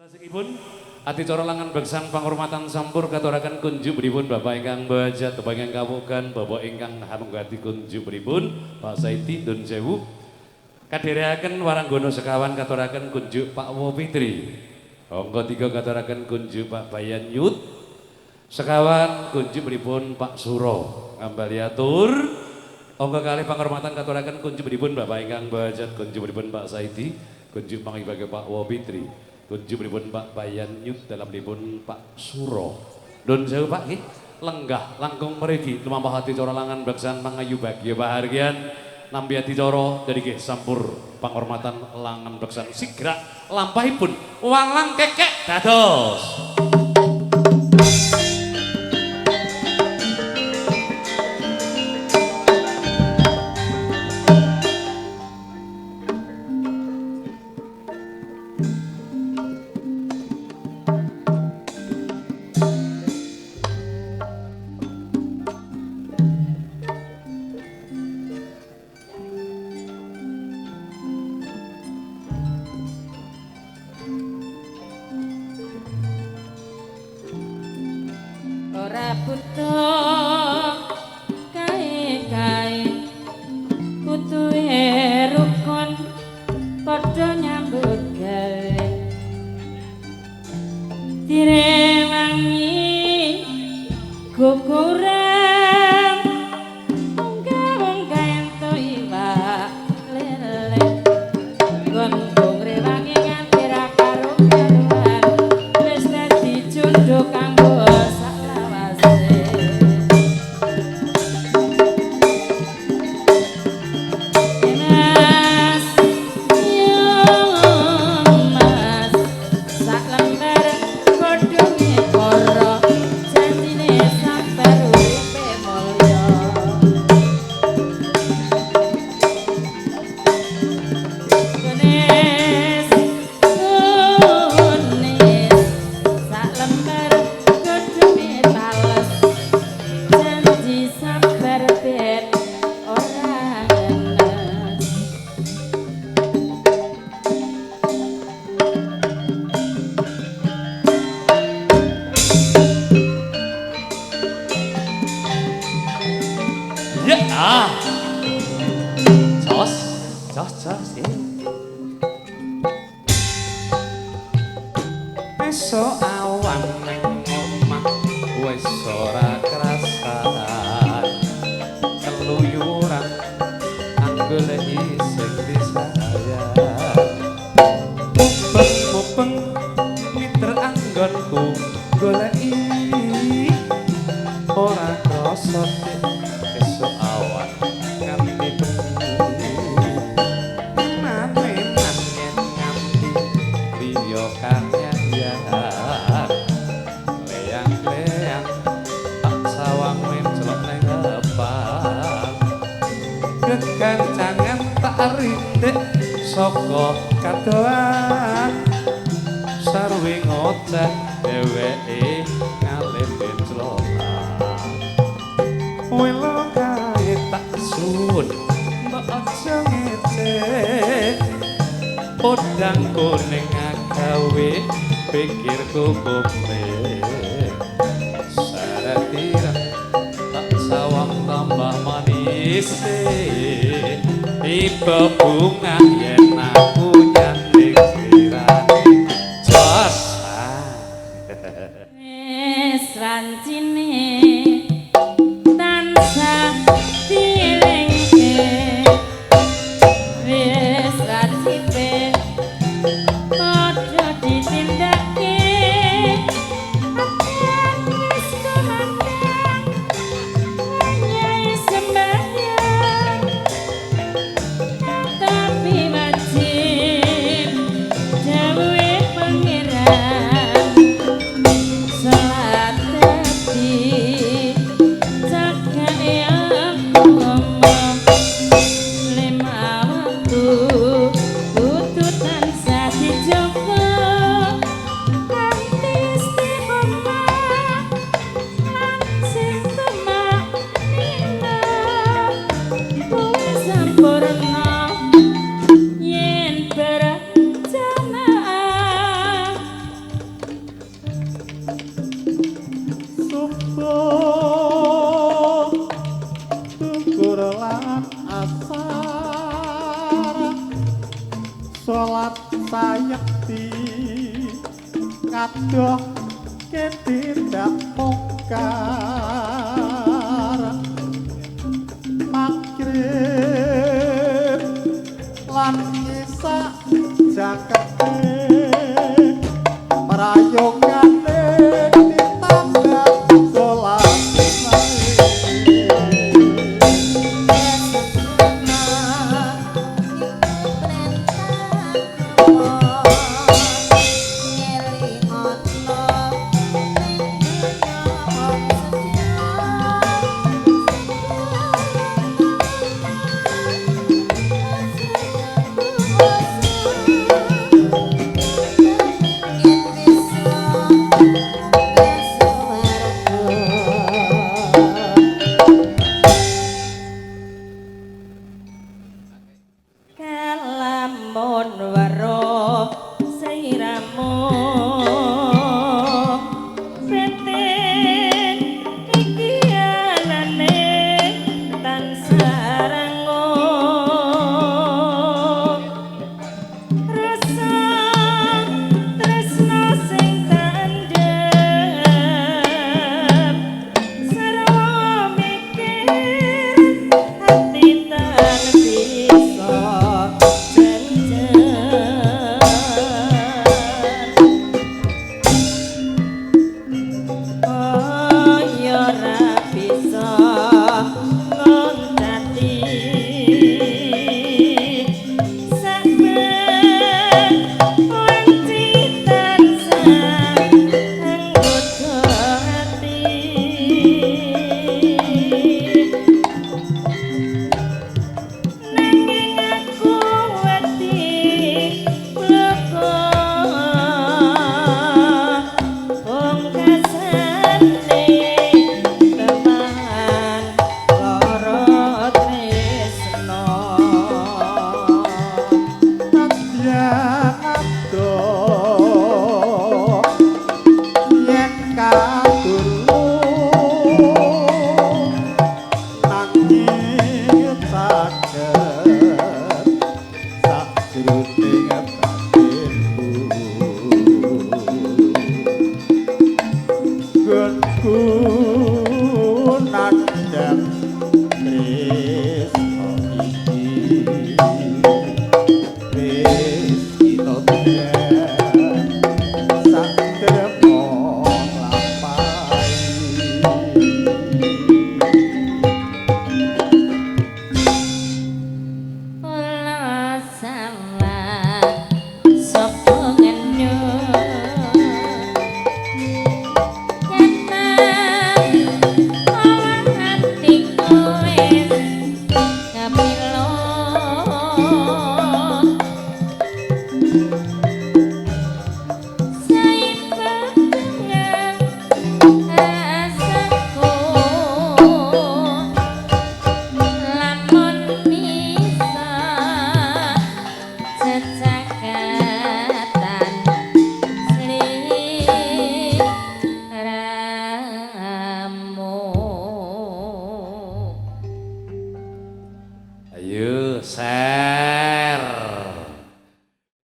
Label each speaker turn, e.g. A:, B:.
A: Sanesipun adicara langan beksan panghormatan sampur katuraken kunjuk pripun Bapak ingkang Bajat, Bapak ingkang Kawugan, Bapak ingkang Hanunggati kunjuk pripun Pak Saidi Dun Sewu. Kadherekaken waranggana sekawan katuraken kunjuk Pak Wopitri. Angka 3 katuraken kunjuk Pak Bayan Yut. Sekawan kunjuk pripun Pak Suro. Ngambaliatur. Angka kalih panghormatan katuraken kunjuk pripun Bapak ingkang Bajat, kunjuk pripun Pak Saidi, kunjuk pangibage Pak Wopitri. Kunjuk pripun Pak Bayan Yut dalam pripun Pak Suro. Nun sewu Pak nggih, lenggah langkung mriki lumampah adicara langan beksan pangayu bagya pahargyan nampi adicara dadi nggih sampur panghormatan langan beksan sigra lampahipun walang kekek dados.
B: Ora butuh kae-kae kutuhe rukun padha nyambut gawe direwangi guguran munggah-munggah ento iwak lele gondong rewangi nganti ra karo-karuan wis dadi junduk kanggo
A: Esok awan ning omah wis ora krasan keluyuran anggoleki sing disayang mupeng miter anggonku goleki ora krasa esok awan nganti bengi maneh-maneh nganti liya karya leang-leang tak sawang mencelok neng depan kekancangan tak rindik saka kadoan sarwi ngoceh dheweke ngalih mencelokan welo kae tak sun mbok aja ngecek podang kuning gawe pikirku komplek saratira tak sawang tambah manis tiba bunga yen aku nyanding sirane jos
B: wis rancine tansah dilengke wis racipe padha ditindake wis kumandang nyai sembahyang tapi wajib dawuhe pangeran
C: ngadoh tidak mungkar magrib lan isa jakete prayogane ditambah salat
B: kalamun weruh siramu petin iki anane tansah rangung rasa tresno sing kandhep sarwa mikir hati tan bisa oh ya ora bisa ngontati sampeyan wanci tansah anggodo hati nanging aku wedi loko pungkasane teman lara tresno
C: yang adoh yen kadulu nanging saged sakjroning batinku gonku